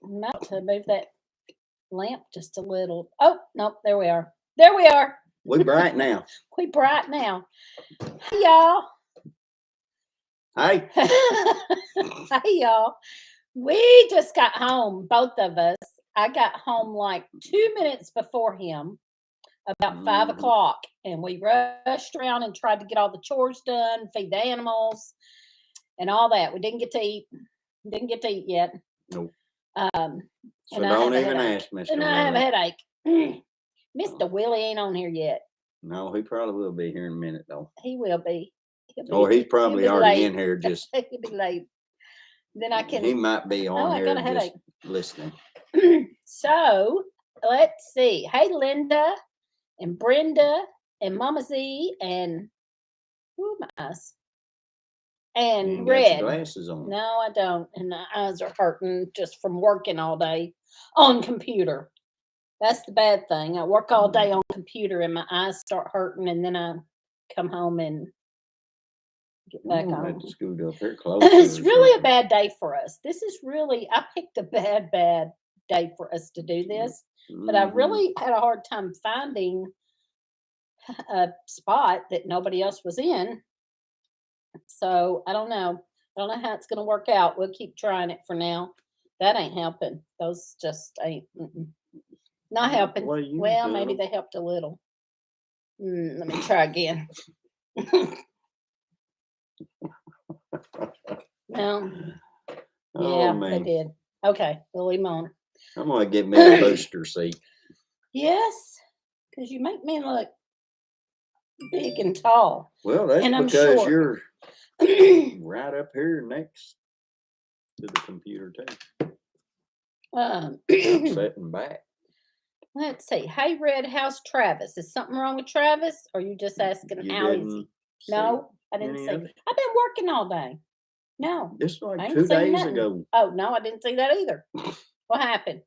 Not to move that lamp just a little. Oh, no, there we are. There we are. We bright now. We bright now. Hey, y'all. Hey. Hey, y'all. We just got home, both of us. I got home like 2 minutes before him, about 5 o'clock, and we rushed around and tried to get all the chores done, feed the animals, and all that. We didn't get to eat. Didn't get to eat yet. Nope. So don't even ask, Mr. And I have a Willie. headache. Mr. Willie ain't on here yet. No, he probably will be here in a minute, though. He will be. Or he's probably already in here just. He'll be late. Then I can. He might be on here I got a just listening. So, let's see. Hey, Linda and Brenda and Mama Z and who am I? And You Red. got your glasses on. No, I don't. And my eyes are hurting just from working all day on computer. That's the bad thing. I work all day on computer and my eyes start hurting, and then I come home and get back on. Scoot up here close. It's really a bad day for us. This is really, I picked a bad day for us to do this, but I really had a hard time finding a spot that nobody else was in. So I don't know. I don't know how it's going to work out. We'll keep trying it for now. That ain't helping. Those just ain't not helping. Well, maybe they helped a little. Let me try again. Well, yeah, they did. Okay, we'll leave them on. I'm going to get me a booster seat. Yes, because you make me look big and tall. Well, that's and because you're right up here next to the computer, too. I'm sitting back. Let's see. Hey, Red, how's Travis? Is something wrong with Travis? Or are you just asking how is he? No, I didn't see. I've been working all day. No. Just like 2 days ago. Oh, no, I didn't see that either. What happened?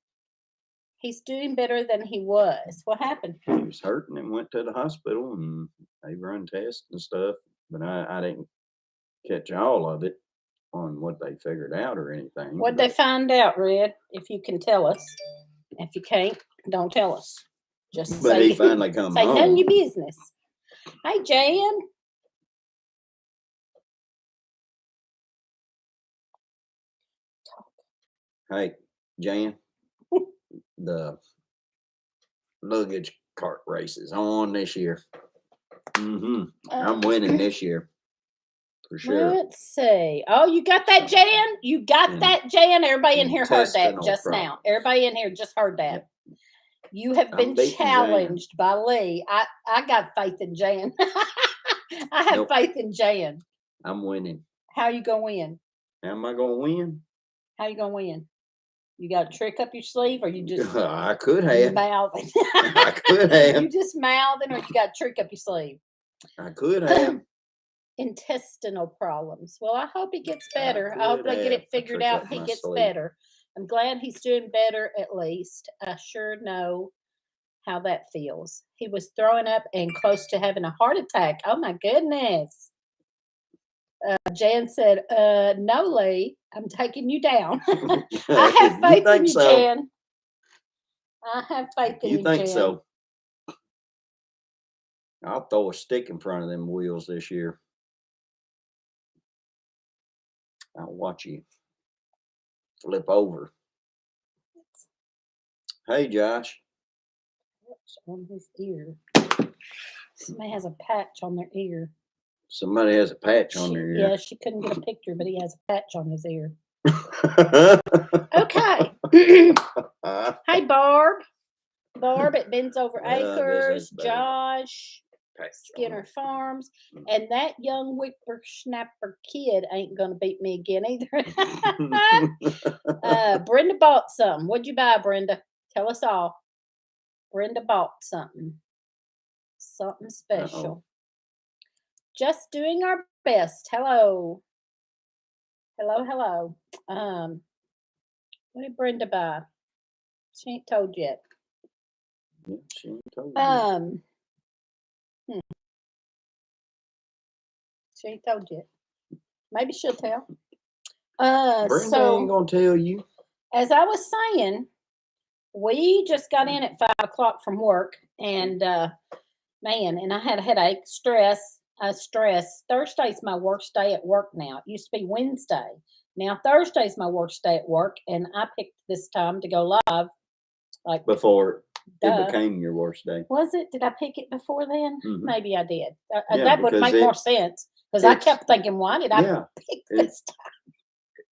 He's doing better than he was. What happened? He was hurting and went to the hospital, and they run tests and stuff. But I didn't catch all of it on what they figured out or anything. What'd they find out, Red? If you can tell us. If you can't, don't tell us. Just but say, he finally come say home. none of your business. Hey, Jan. Hey, Jan. The luggage cart race is on this year. I'm winning this year. For sure. Let's see. Oh, you got that, Jan? You got that, Jan? Everybody in here heard that just now. Everybody in here just heard that. Yep. You have been challenged by Lee. I got faith in Jan. I have faith in Jan. I'm winning. How you gonna win? How am I gonna win? How you gonna win? You got a trick up your sleeve, or you just I could have mouthing? I could have. You just mouthing, or you got a trick up your sleeve? I could have. Intestinal problems. Well, I hope he gets better. I hope they get it figured out. He gets better. I'm glad he's doing better at least. I sure know how that feels. He was throwing up and close to having a heart attack. Oh my goodness. Jan said, no, Lee, I'm taking you down. I have faith in you, Jan. I have faith in you, Jan. You think so? I'll throw a stick in front of them wheels this year. I'll watch you flip over. Hey, Josh. On his ear. Somebody has a patch on their ear. Somebody has a patch on their ear. Yeah, she couldn't get a picture, but he has a patch on his ear. Okay. Hey, Barb. Barb at Ben's Over Acres. Josh. Skinner Farms, and that young whippersnapper kid ain't gonna beat me again either. Brenda bought something. What'd you buy, Brenda? Tell us all. Brenda bought something special. Just doing our best. Hello. What did Brenda buy? She ain't told yet. Yeah, she ain't told you. She ain't told yet. Maybe she'll tell. Brenda ain't gonna tell you. as I was saying, we just got in at 5 o'clock from work, and man, and I had a headache, stress. Thursday's my worst day at work now. It used to be Wednesday. Now Thursday's my worst day at work, and I picked this time to go live. Like, Before it duh. became your worst day. Was it? Did I pick it before then? Mhm. Maybe I did. Yeah, That would because make more sense because I it's kept thinking, why did I yeah, pick it this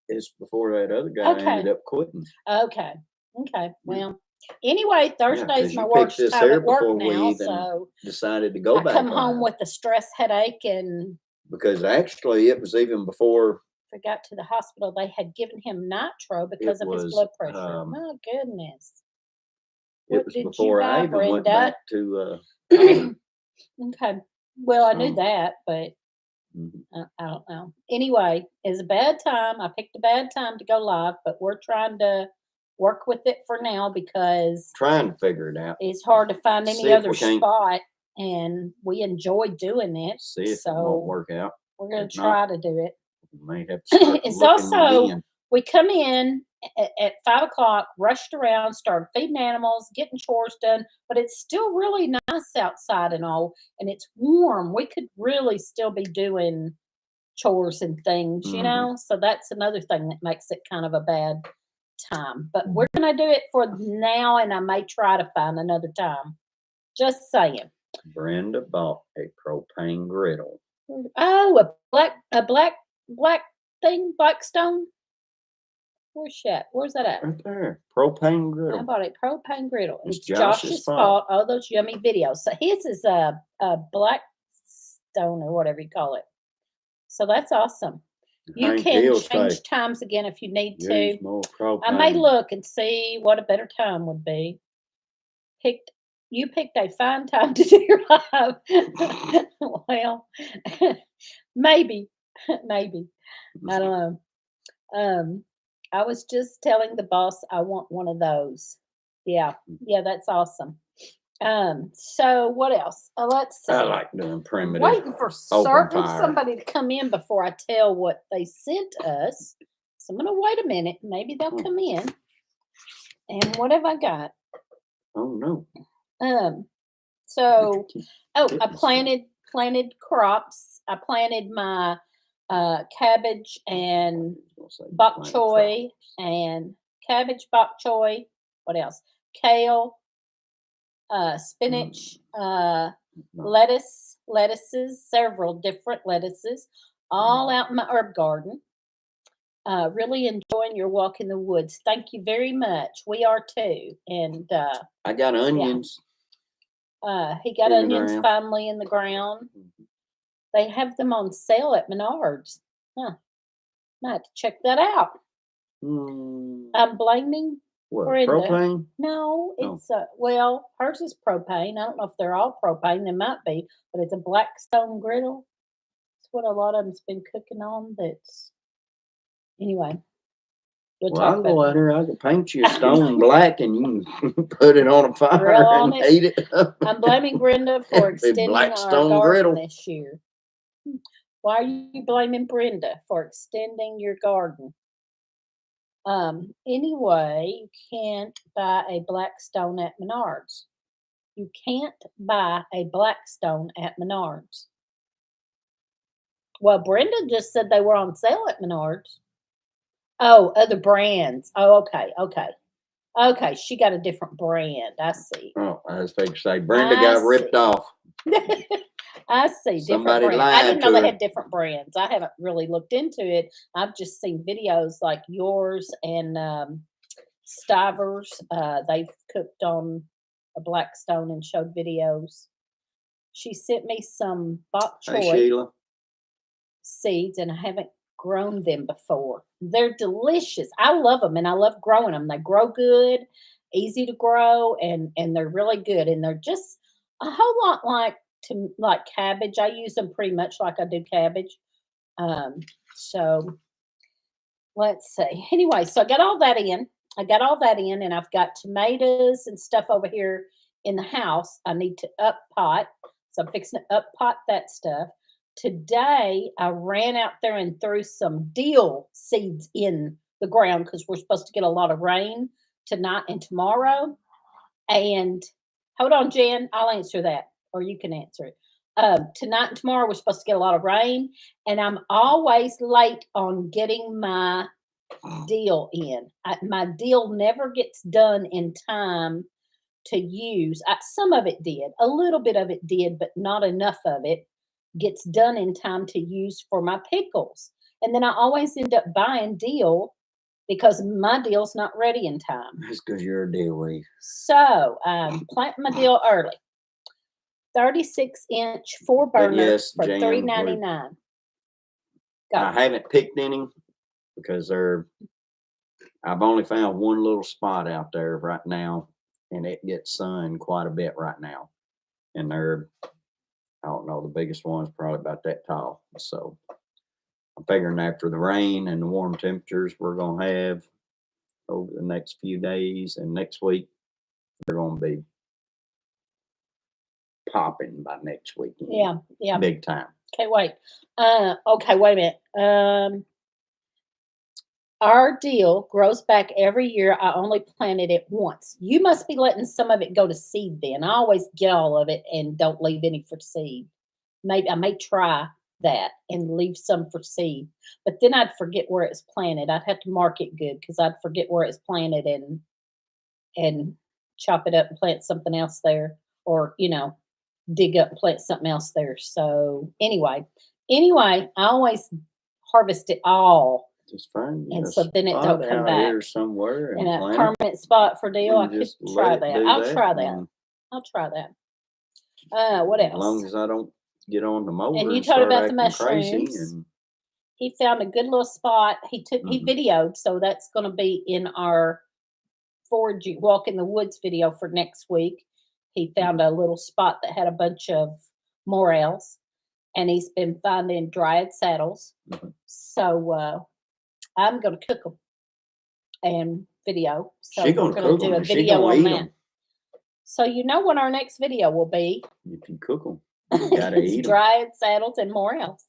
it's before that other guy time? Okay. ended up quitting. Okay. Okay. Yeah. Well, anyway, Yeah, Thursday's 'cause my you picked worst this time there at work before we now, even so decided to go I back come home live. with a stress headache and Because actually it was even before if I got to the hospital, they had given him nitro it because of his was, blood pressure. My goodness. it What was did you before I buy, even went Brenda? back to college. Okay. Well, I knew So, that, but mhm. I don't know. Anyway, it's a bad time. I picked a bad time to go live, but we're trying to work with it for now because Trying to figure it out. it's hard to find See any if other we can't spot, and we enjoy doing it. see if it won't So work out. we're going If to not, try to do it. we may have to start It's looking also, again. we come in at 5 o'clock, rushed around, started feeding animals, getting chores done, but it's still really nice outside and all, and it's warm. We could really still be doing chores and things, Mhm. So that's another thing that makes it kind of a bad time. But Mm. we're going to do it for now, and I may try to find another time. Just saying. Brenda bought a propane griddle. Oh, a black thing, black stone. Where's that? Where's that at? Right there. Propane I griddle. bought a propane griddle. It's It's Josh's Josh's fault. fault. Oh, those yummy videos. So his is a black stone or whatever you call it. So that's awesome. You Hank, can he'll say, change times again if you need to. use more I may propane. look and see what a better time would be. You picked a fine time to do your live. Well, maybe, maybe. I don't know. I was just telling the boss I want one of those. Yeah, yeah, that's awesome. So what else? Let's see. I like doing I'm primitive waiting for open fire. somebody to come in before I tell what they sent us. So I'm gonna wait a minute. Maybe they'll Oh, come in. And what have I got? oh no. Um, Did you so keep I hitting stuff? planted crops. I planted my cabbage and I was gonna say bok plant choy crops. and cabbage, bok choy. What else? Kale, spinach, No. lettuces, several different lettuces, all out in my herb garden. Really enjoying your walk in the woods. Thank you very much. We are too. And I got yeah, onions he got in the onions ground. finally in the ground. They have them on sale at Menards. Huh. Might have to check that out. Mm, I'm blaming what, Brenda. propane? No, No. it's well, hers is propane. I don't know if they're all propane. They might be, but it's a Blackstone griddle. It's what a lot of them's been cooking on. That's anyway. We'll Well, talk I'll about go it. out here. I can paint you a stone black, and you can put it on a Grill fire on and it. heat it up. I'm blaming Brenda for It'll be extending our Blackstone garden griddle. this year. Why are you blaming Brenda for extending your garden? Anyway, you can't buy a Blackstone at Menards. You can't buy a Blackstone at Menards. Well, Brenda just said they were on sale at Menards. Oh, other brands. Oh, okay, okay. Okay, she got a different brand. I see. Oh, I was fixing to say Brenda I got ripped see. off. I see. Different Somebody brands. I lied didn't know to they her. had different brands. I haven't really looked into it. I've just seen videos like yours and Stivers. They've cooked on a Blackstone and showed videos. She sent me some bok Hey, choy Sheila. seeds, and I haven't grown them before. They're delicious. I love them, and I love growing them. They grow good, easy to grow, and they're really good. And they're just a whole lot like cabbage. I use them pretty much like I do cabbage. So let's see. Anyway, so I got all that in. And I've got tomatoes and stuff over here in the house. I need to up pot. So I'm fixing to up pot that stuff. Today, I ran out there and threw some dill seeds in the ground because we're supposed to get a lot of rain tonight and tomorrow. And hold on, Jen, I'll answer that, or you can answer it. Tonight and tomorrow we're supposed to get a lot of rain, and I'm always late on getting my deal in. My deal never gets done in time to use. Some of it did, a little bit of it did, but not enough of it gets done in time to use for my pickles. And then I always end up buying deal because my deal's not ready in time. That's because you're a deal weed. So planting my deal early. 36-inch 4-burner yes, for Jan, $3.99. I haven't picked any because I've only found one little spot out there right now, and it gets sun quite a bit right now. And I don't know, the biggest one's probably about that tall. So I'm figuring after the rain and the warm temperatures we're gonna have over the next few days and next week, they're gonna be popping by next week. Yeah. Big time. Okay, wait. Okay, wait a minute. Our deal grows back every year. I only planted it once. You must be letting some of it go to seed then. I always get all of it and don't leave any for seed. Maybe I may try that and leave some for seed, but then I'd forget where it's planted. I'd have to mark it good because I'd forget where it's planted and chop it up and plant something else there, or dig up and plant something else there. So anyway, I always harvest it all. Just fine. And so then it don't come back. Here somewhere in a permanent spot for deal. I could try that. I'll try that. What else? As long as I don't get on the mower. And you told about the mushrooms. He found a good little spot. He videoed, so that's going to be in our foraging walk in the woods video for next week. He found a little spot that had a bunch of morels, and he's been finding dried saddles. So I'm going to cook them and video. So we're going to do a video on that. So you know what our next video will be? If you cook them, you got to eat them. Dried saddles and morels.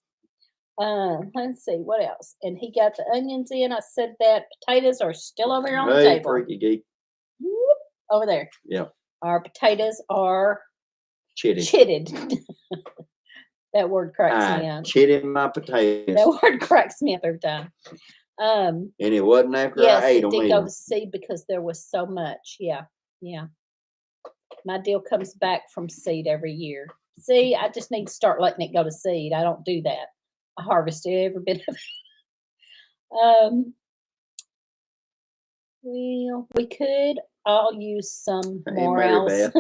Let's see what else. And he got the onions in. I said that potatoes are still over here on the table. Freaky geek. Whoop, over there. Yep. Our potatoes are chitted. That word cracks me up. Chitted my potatoes. That word cracks me up every time. And it wasn't after I ate them. Yes, it did go to seed because there was so much. Yeah. My deal comes back from seed every year. See, I just need to start letting it go to seed. I don't do that. I harvest every bit of it. Well, we could all use some morels.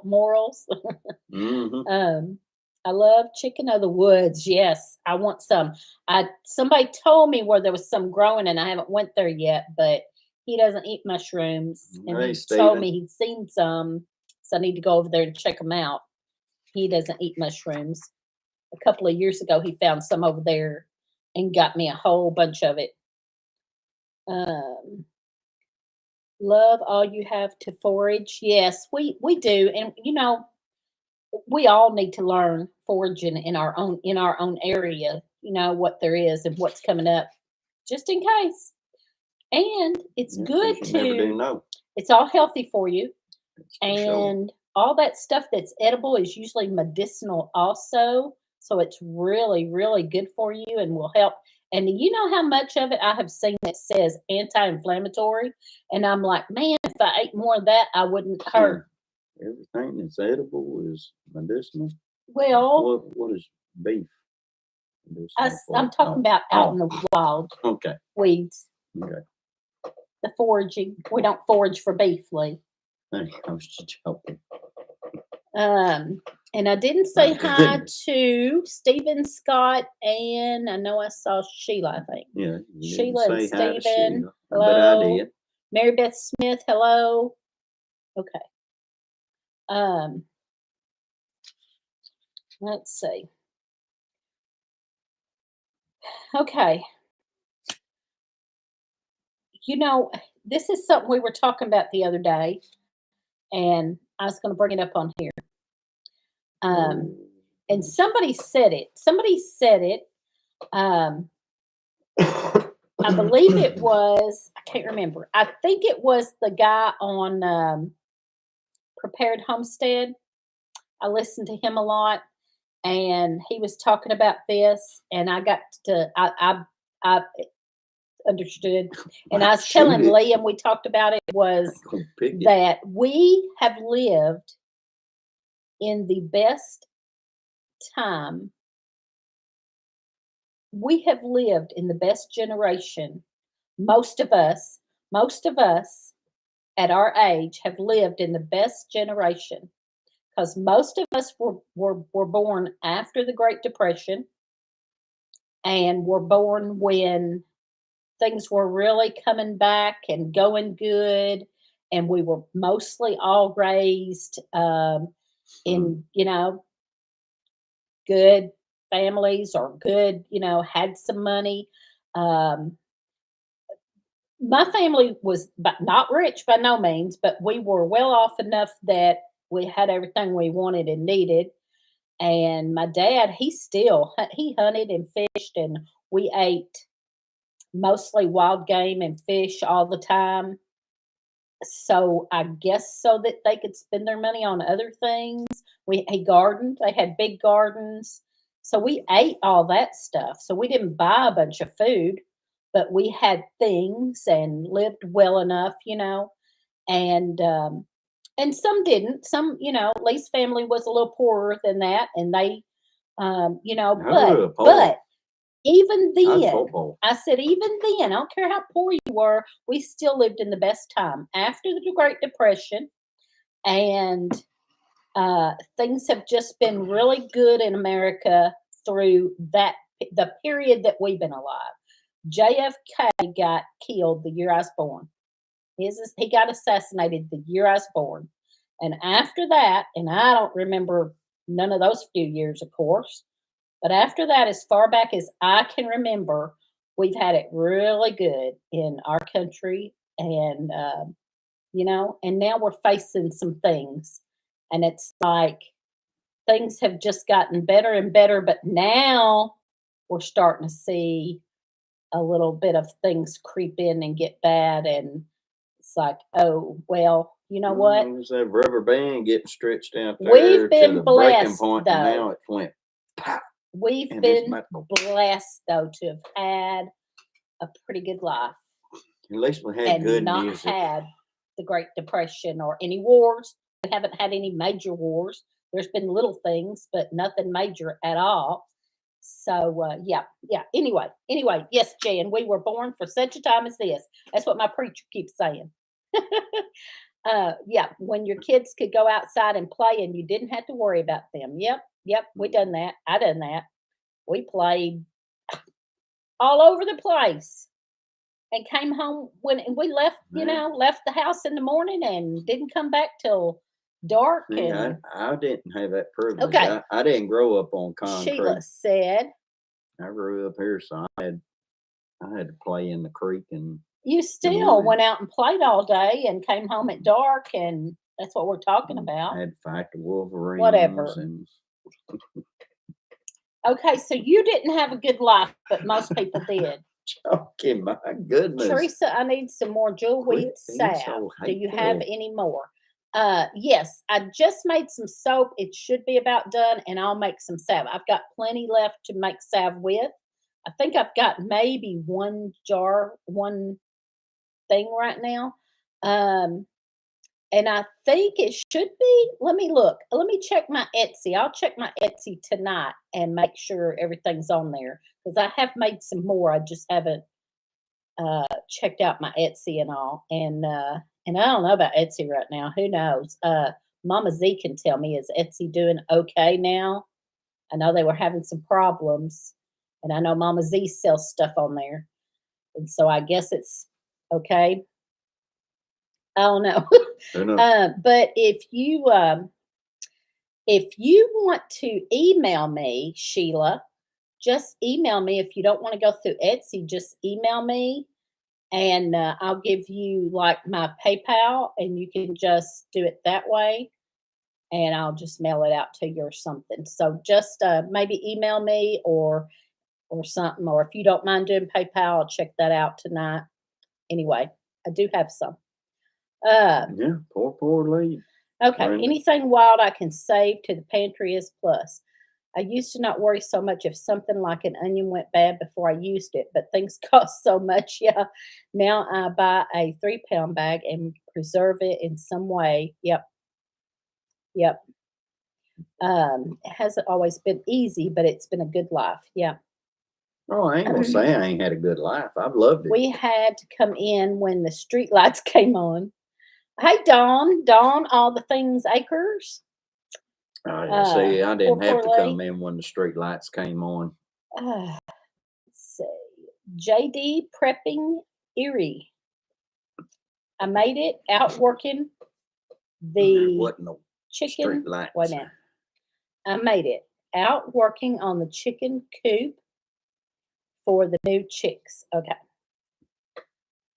Morals. Mm-hmm. I love chicken of the woods. Yes, I want some. Somebody told me where there was some growing, and I haven't went there yet. But he doesn't eat mushrooms, and he told me he'd seen some, so I need to go over there and check them out. He doesn't eat mushrooms. A couple of years ago, he found some over there and got me a whole bunch of it. Love all you have to forage. Yes, we do, and we all need to learn foraging in our own area. What there is and what's coming up, just in case. And it's good you never do know. It's all healthy for you, and all that stuff that's edible is usually medicinal also. So it's really, really good for you and will help. And you know how much of it I have seen that says anti-inflammatory, and I'm like, man, if I ate more of that, I wouldn't hurt. Everything that's edible is medicinal. Well, what is beef? I'm talking about out in the wild. Okay. Weeds. Okay. The foraging. We don't forage for beef, Lee. I was just joking. And I didn't say hi to Stephen, Scott, and I know I saw Sheila, I think. Yeah. Sheila and Stephen. Hello. But I did. Mary Beth Smith, hello. Okay. Let's see. Okay. This is something we were talking about the other day, and I was going to bring it up on here. And somebody said it. I believe it was, I can't remember. I think it was the guy on Prepared Homestead. I listened to him a lot, and he was talking about this, and I got to, I understood. And I was telling Liam, we talked about it, was that we have lived in the best time. We have lived in the best generation. Most of us at our age have lived in the best generation because most of us were born after the Great Depression and were born when things were really coming back and going good. And we were mostly all raised in, good families or good, had some money. Um, my family was not rich by no means, but we were well off enough that we had everything we wanted and needed. And my dad, he hunted and fished, and we ate mostly wild game and fish all the time. So I guess so that they could spend their money on other things. He gardened. They had big gardens. So we ate all that stuff. So we didn't buy a bunch of food, but we had things and lived well enough, and some didn't. Some, Lee's family was a little poorer than that, and they, but even then, I said, even then, I don't care how poor you were, we still lived in the best time after the Great Depression, and things have just been really good in America through the period that we've been alive. JFK got killed the year I was born. He got assassinated the year I was born. And after that, and I don't remember none of those few years, of course, but after that, as far back as I can remember, we've had it really good in our country. And, and now we're facing some things. And it's like things have just gotten better and better. But now we're starting to see a little bit of things creep in and get bad. And it's like, oh, well, you know what? It was that rubber band getting stretched out there. We've been to the blessed, breaking point, though. And now it went pow. We've been blessed, though, to have had a pretty good life. At least we had good not music. Had the Great Depression or any wars. We haven't had any major wars. There's been little things, but nothing major at all. So, yeah. Anyway, yes, Jan, we were born for such a time as this. That's what my preacher keeps saying. Yeah, when your kids could go outside and play and you didn't have to worry about them. Yep, we done that. I done that. We played all over the place and came home when we left, left the house in the morning and didn't come back till dark. I didn't have that privilege. Okay. I didn't grow up on concrete. Sheila said, I grew up here, so I had to play in the creek. And you still went out and played all day and came home at dark, and that's what we're talking about. I had to fight the Wolverines. Whatever. Okay, so you didn't have a good life, but most people did. Okay, my goodness. Teresa, I need some more jewel wheat salve. Do you have any more? Yes, I just made some soap. It should be about done, and I'll make some salve. I've got plenty left to make salve with. I think I've got maybe one thing right now. And I think it should be, let me look. Let me check my Etsy. I'll check my Etsy tonight and make sure everything's on there, because I have made some more. I just haven't checked out my Etsy and all. And I don't know about Etsy right now. Who knows? Mama Z can tell me, is Etsy doing okay now? I know they were having some problems, and I know Mama Z sells stuff on there. And so I guess it's okay. I don't know. But if you want to email me, Sheila, just email me. If you don't want to go through Etsy, just email me, and I'll give you like my PayPal, and you can just do it that way, and I'll just mail it out to you or something. So just maybe email me, or or something. Or if you don't mind doing PayPal, I'll check that out tonight. Anyway, I do have some. Yeah, poor Lee. Okay, Brenda. anything wild I can save to the pantry is plus. I used to not worry so much if something like an onion went bad before I used it, but things cost so much. Yeah, now I buy a 3 pound bag and preserve it in some way. Yep, yep. It hasn't always been easy, but it's been a good life. Yeah. Oh, I ain't gonna say I ain't had a good life. I've loved it. We had to come in when the street lights came on. Hey, Dawn, all the things acres. See, I didn't have to poor come Lee. in when the street lights came on. Let's see. JD prepping Erie. I made it out working There the wasn't no chicken. street lights. Wait a minute. I made it out working on the chicken coop for the new chicks. Okay.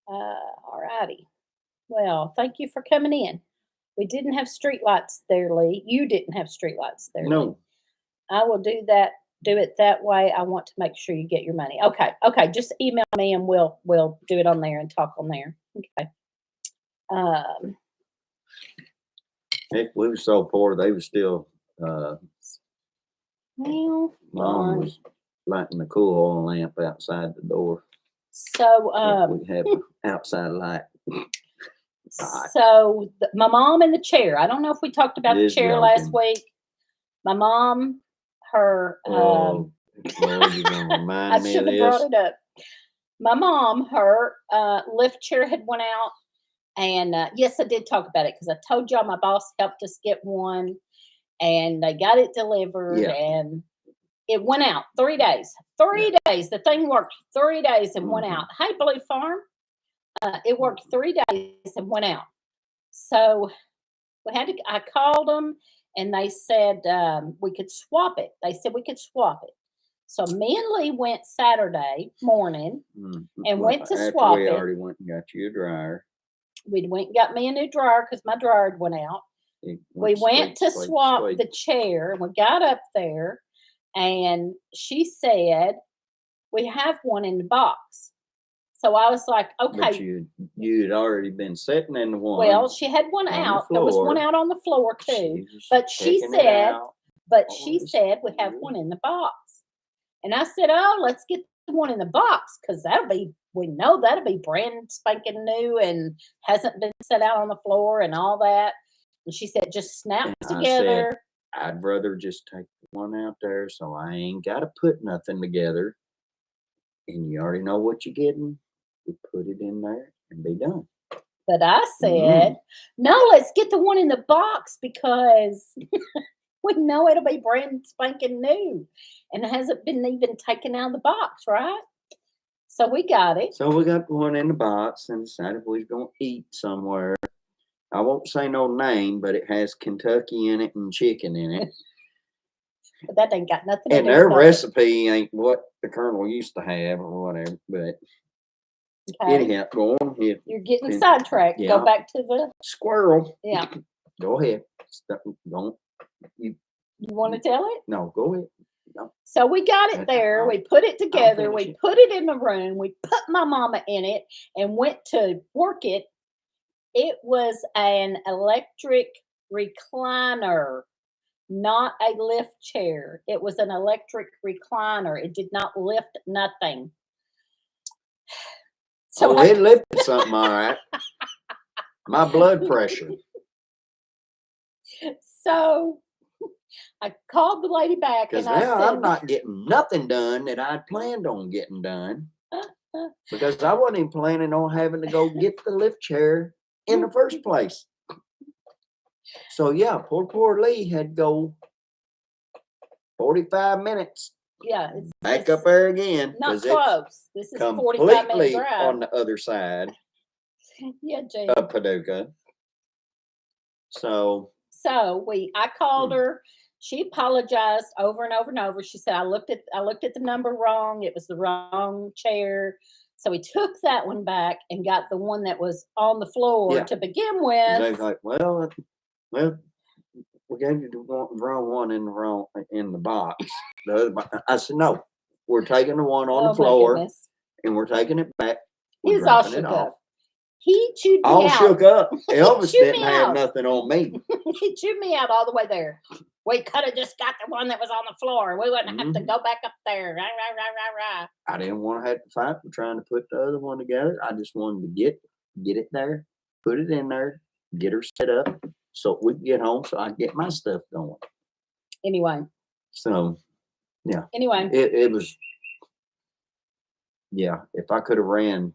All righty. Well, thank you for coming in. We didn't have street lights there, Lee. You didn't have street lights there, Lee. No. I will do it that way. I want to make sure you get your money. Okay. Just email me and we'll do it on there and talk on there. Okay. Heck, we were so poor they were still Well, Mom darn. was lighting the cool oil lamp outside the door. So we have an outside light. So my mom in the chair. I don't know if we talked about the Just chair joking. last week. My mom, her Oh, Lord, you're gonna I remind me should of have brought this. it up. My mom, her lift chair had went out, and yes, I did talk about it because I told y'all my boss helped us get one, and they got it delivered, Yeah. and it went out 3 days. 3 days. The thing worked 3 days and went out. Hey, Blue Farm. It worked 3 days and went out. So I called them and they said we could swap it. They said we could swap it. So me and Lee went Saturday morning and went to swap we it. already went and got you a dryer. We went and got me a new dryer because my dryer went out. We went to swap the chair and we got up there and she said, we have one in the box. So I was like, okay. But you had already been sitting in the one. Well, she had one out. There was one out on the floor too. But she said we have one in the box. And I said, oh, let's get the one in the box because we know that'll be brand spanking new and hasn't been set out on the floor and all that. And she said, just snap together. I'd rather just take the one out there so I ain't got to put nothing together. And you already know what you're getting. You put it in there and be done. But I said, no, let's get the one in the box because we know it'll be brand spanking new and it hasn't been even taken out of the box, right? So we got it. So we got one in the box and decided we was going to eat somewhere. I won't say no name, but it has Kentucky in it and chicken in it. But that ain't got nothing to and do their with recipe ain't what the Colonel used to have or whatever. But anyhow, go on here. You're getting sidetracked. Yeah. Go back to the squirrel. Yeah. Go ahead. Don't you want to tell it? No, go ahead. No. So we got it there. We put it together. We put it in the room. We put my mama in it and went to work it. It was an electric recliner, not a lift chair. It was an electric recliner. It did not lift nothing. So it lifted something, all right. My blood pressure. So I called the lady back and I said, I'm not getting nothing done that I planned on getting done. Because I wasn't even planning on having to go get the lift chair in the first place. So yeah, poor Lee had to go 45 minutes. Yeah. Back up there again. Not close. This is 45 minute drive. On the other side. Yeah, Jay. Of Paducah. So I called her. She apologized over and over and over. She said, I looked at the number wrong. It was the wrong chair. So we took that one back and got the one that was on the floor to begin with. They was like, well, we gave you the wrong one in the box. The other box. I said, no, We're taking the one on Oh the floor, my goodness. and we're taking it back. He We're was all dropping it shook off. up. He chewed me All out. shook up. Elvis chewed didn't me have out. nothing on me. He chewed me out all the way there. We could have just got the one that was on the floor. We wouldn't have to go back up there. Rah, rah, rah, rah, rah. I didn't want to have to fight for trying to put the other one together. I just wanted to get it there, put it in there, get her set up so we can get home so I can get my stuff going. Anyway. So, yeah. Anyway. It was, yeah, if I could have ran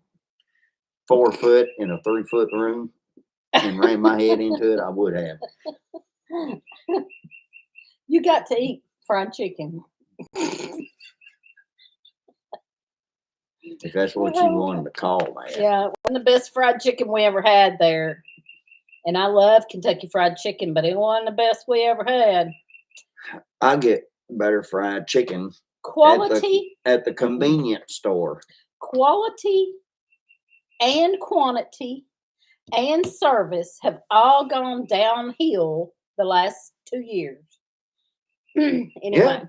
4 foot in a 3 foot room and ran my head into it, I would have. You got to eat fried chicken. If that's what you wanted to call that. Yeah, one of the best fried chicken we ever had there. And I love Kentucky Fried Chicken, but it wasn't the best we ever had. I get better fried chicken quality at the convenience store. Quality and quantity and service have all gone downhill the last 2 years. Anyway. Yeah.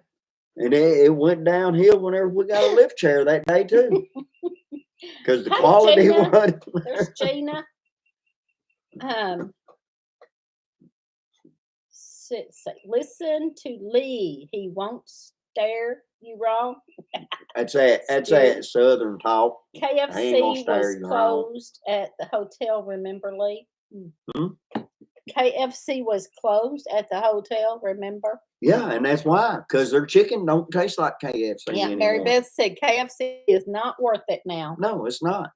And it went downhill whenever we got a lift chair that day too. Because the quality Gina. was. There's Gina. Listen to Lee. He won't stare you wrong. That's that Southern talk. KFC was closed at the hotel. Remember, Lee? Mm-hmm. KFC was closed at the hotel. Remember? Yeah, and that's why, because their chicken don't taste like KFC. Yeah, anymore. Mary Beth said KFC is not worth it now. No, it's not.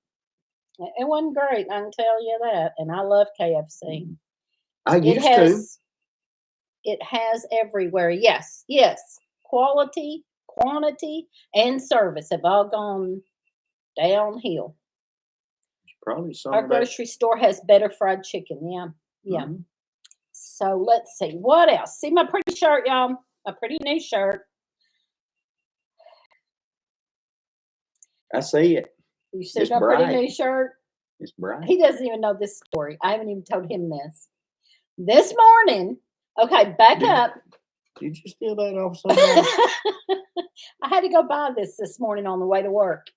It wasn't great, I can tell you that. And I love KFC. I used to. It has everywhere. Yes. Quality, quantity, and service have all gone downhill. Probably some. Our grocery store has better fried chicken. Yeah. Mm-hmm. So let's see. What else? See my pretty shirt, y'all? My pretty new shirt. I see it. You see my pretty new shirt? It's bright. He doesn't even know this story. I haven't even told him this. This morning, okay, back up. Did you steal that off somebody? I had to go buy this morning on the way to work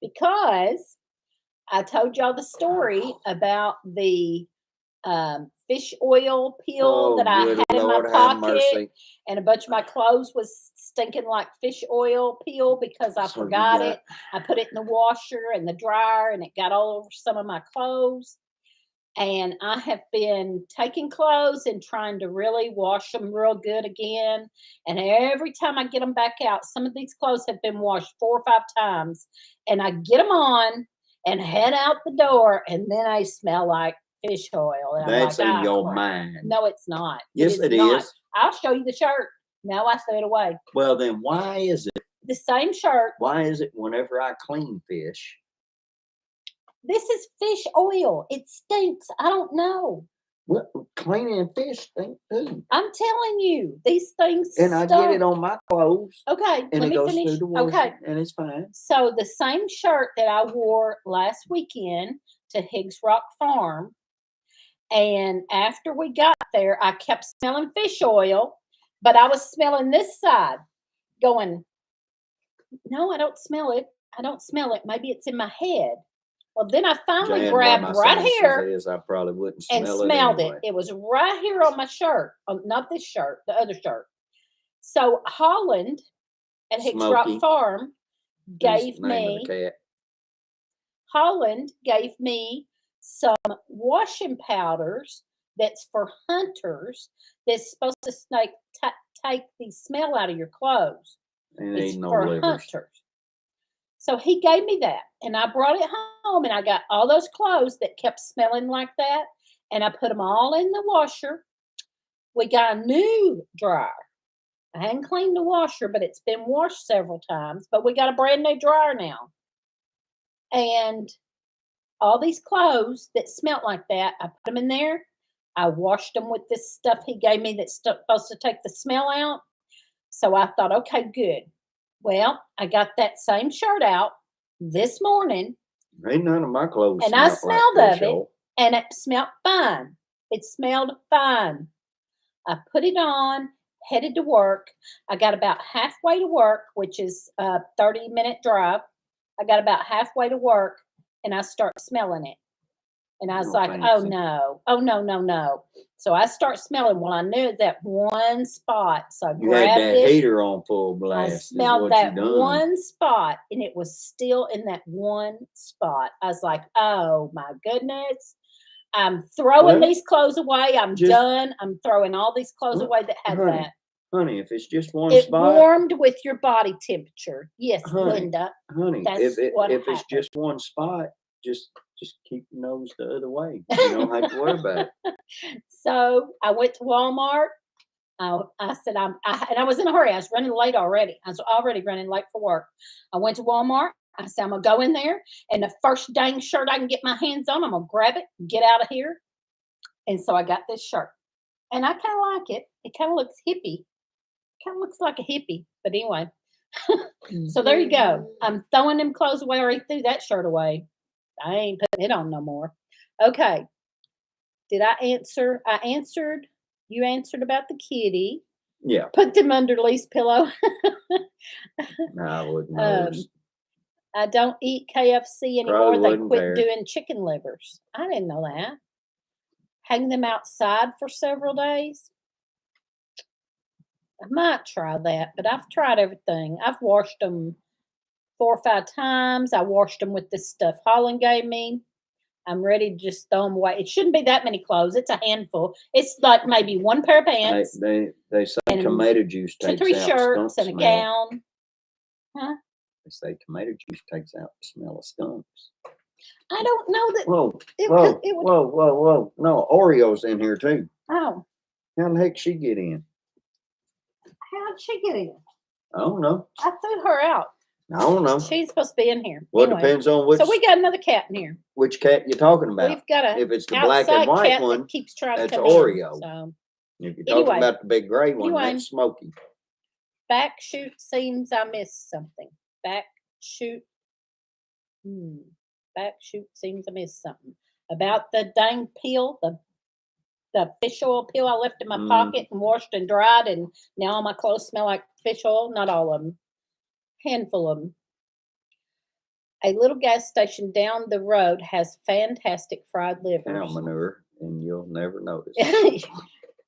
because I told y'all the story about the fish oil peel that I had in my pocket, and a bunch of my clothes was stinking like fish oil peel because I forgot it. I put it in the washer and the dryer, and it got all over some of my clothes. And I have been taking clothes and trying to really wash them real good again. And every time I get them back out, some of these clothes have been washed 4 or 5 times. And I get them on and head out the door, and then I smell like fish oil. And that's like, in your mind. No, it's not. Yes, it is. I'll show you the shirt. Now I threw it away. Well, then why is it? The same shirt. Why is it whenever I clean fish? This is fish oil. It stinks. I don't know. What cleaning fish stink too? I'm telling you, these things and I get it on my clothes. Okay, and let it me goes finish. through the washer, okay, and it's fine. So the same shirt that I wore last weekend to Higgs Rock Farm, and after we got there, I kept smelling fish oil, but I was smelling this side, going, "No, I don't smell it. I don't smell it. Maybe it's in my head." Well, then I finally grabbed right here I probably wouldn't smell and smelled it. Anyway. It was right here on my shirt, not this shirt, the other shirt. So Holland at Hicks Rock Farm gave me some washing powders that's for hunters that's supposed to take the smell out of your clothes. It's for hunters. So he gave me that, and I brought it home, and I got all those clothes that kept smelling like that, and I put them all in the washer. We got a new dryer. I hadn't cleaned the washer, but it's been washed several times, but we got a brand new dryer now. And all these clothes that smelled like that, I put them in there. I washed them with this stuff he gave me that's supposed to take the smell out. So I thought, okay, good. Well, I got that same shirt out this morning. Ain't none of my clothes. And I smelled of it, and it smelled fine. It smelled fine. I put it on, headed to work. I got about halfway to work, which is a 30-minute drive. I got about halfway to work and I start smelling it. And I was Oh, like, oh fancy. no, oh no, no, no. So I start smelling. Well, I knew that one spot. So I You had grabbed that it. heater on full I blast. Is smelled what you that done. one spot and it was still in that one spot. I was like, oh my goodness. I'm throwing Well, these clothes away. I'm just- done. I'm throwing all these clothes Well, away that had honey, that. Honey, if it's just one It spot, warmed with your body temperature. Yes, honey, Linda. honey, That's if what it's happened. just one spot, just keep your nose the other way. You don't have to worry about it. So I went to Walmart. I said, and I was in a hurry. I was running late already. I was already running late for work. I went to Walmart. I said, I'm going to go in there, and the first dang shirt I can get my hands on, I'm going to grab it, get out of here. And so I got this shirt. And I kind of like it. It kind of looks hippie. Kind of looks like a hippie. But anyway. So there you go. I'm throwing them clothes away. I already threw that shirt away. I ain't putting it on no more. Okay. Did I answer? I answered. You answered about the kitty. Yeah. Put them under Lee's pillow. No, I wouldn't notice. I don't eat KFC anymore. Probably They wouldn't quit care. doing chicken livers. I didn't know that. Hang them outside for several days. I might try that, but I've tried everything. I've washed them 4 or 5 times. I washed them with this stuff Holland gave me. I'm ready to just throw them away. It shouldn't be that many clothes. It's a handful. It's like maybe one pair of pants, They say and tomato juice 2, takes 3 out shirts, skunk and a smell. gown. Huh? They say tomato juice takes out the smell of skunks. I don't know that. Whoa, it whoa, could- it would- whoa, whoa, whoa. No, Oreo's in here too. Oh, How the heck she get in? how'd she get in? I don't know. I threw her out. I don't know. She's supposed to be in here. Well, Anyway, depends on so we got another cat in here. which cat you're talking about. We've got a If it's the black and outside white cat one, that keeps trying to that's come Oreo. in. So if you're talking Anyway. about the big gray one, Anyway. that's Smoky. back shoot seems I missed something. Back shoot. Back shoot seems I missed something about the dang peel, the fish oil peel I left in my pocket and washed and dried, and now all my clothes smell like fish oil. Not all of them, handful of them. A little gas station down the road has fantastic fried Cow livers. manure, and you'll never notice.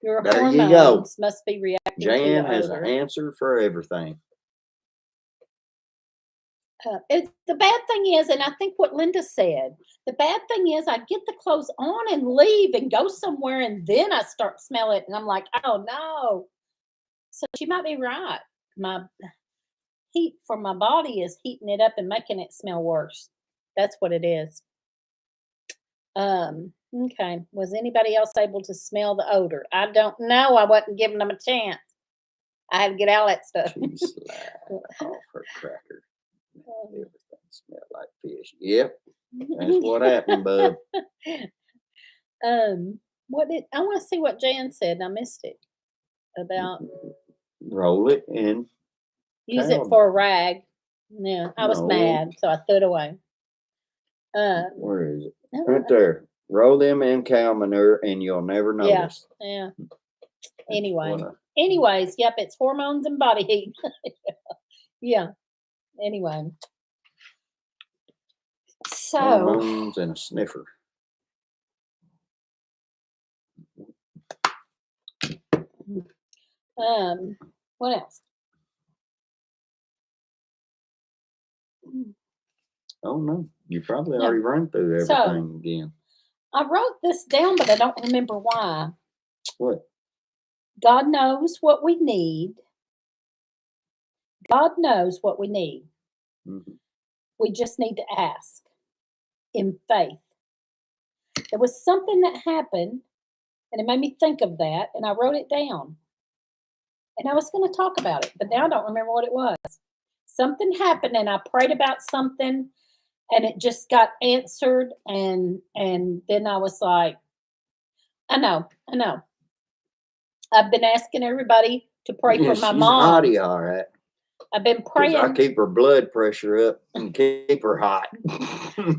Your There you go. hormones must be reacting Jan to the has odor. an answer for everything. It's the bad thing is, and I think what Linda said, the bad thing is I get the clothes on and leave and go somewhere, and then I start smelling it, and I'm like, oh no. So she might be right. My heat from my body is heating it up and making it smell worse. That's what it is. Okay. Was anybody else able to smell the odor? I don't know. I wasn't giving them a chance. I had to get all that stuff. She slid off her cracker. Everything smelled like fish. Yep, that's what happened, bub. I want to see what Jan said. I missed it about Roll it and use it cow- for a rag. Yeah, I was No. mad, so I threw it away. Where is it? Right there. Roll them in cow manure, and you'll never Yeah. notice. Yeah. That's Anyway. what I- Anyways, yep, it's hormones and body heat. Yeah. Anyway. So hormones and a sniffer. what else? Oh no, you probably No. already run through So- everything again. I wrote this down, but I don't remember why. What? God knows what we need. God knows what we need. Mhm. We just need to ask in faith. There was something that happened, and it made me think of that, and I wrote it down. And I was going to talk about it, but now I don't remember what it was. Something happened, and I prayed about something, and it just got answered, and then I was like, I know. I've been asking everybody to pray Yeah, for my she's mom. hottie, all right. I've been 'Cause praying. I keep her blood pressure up and keep her hot.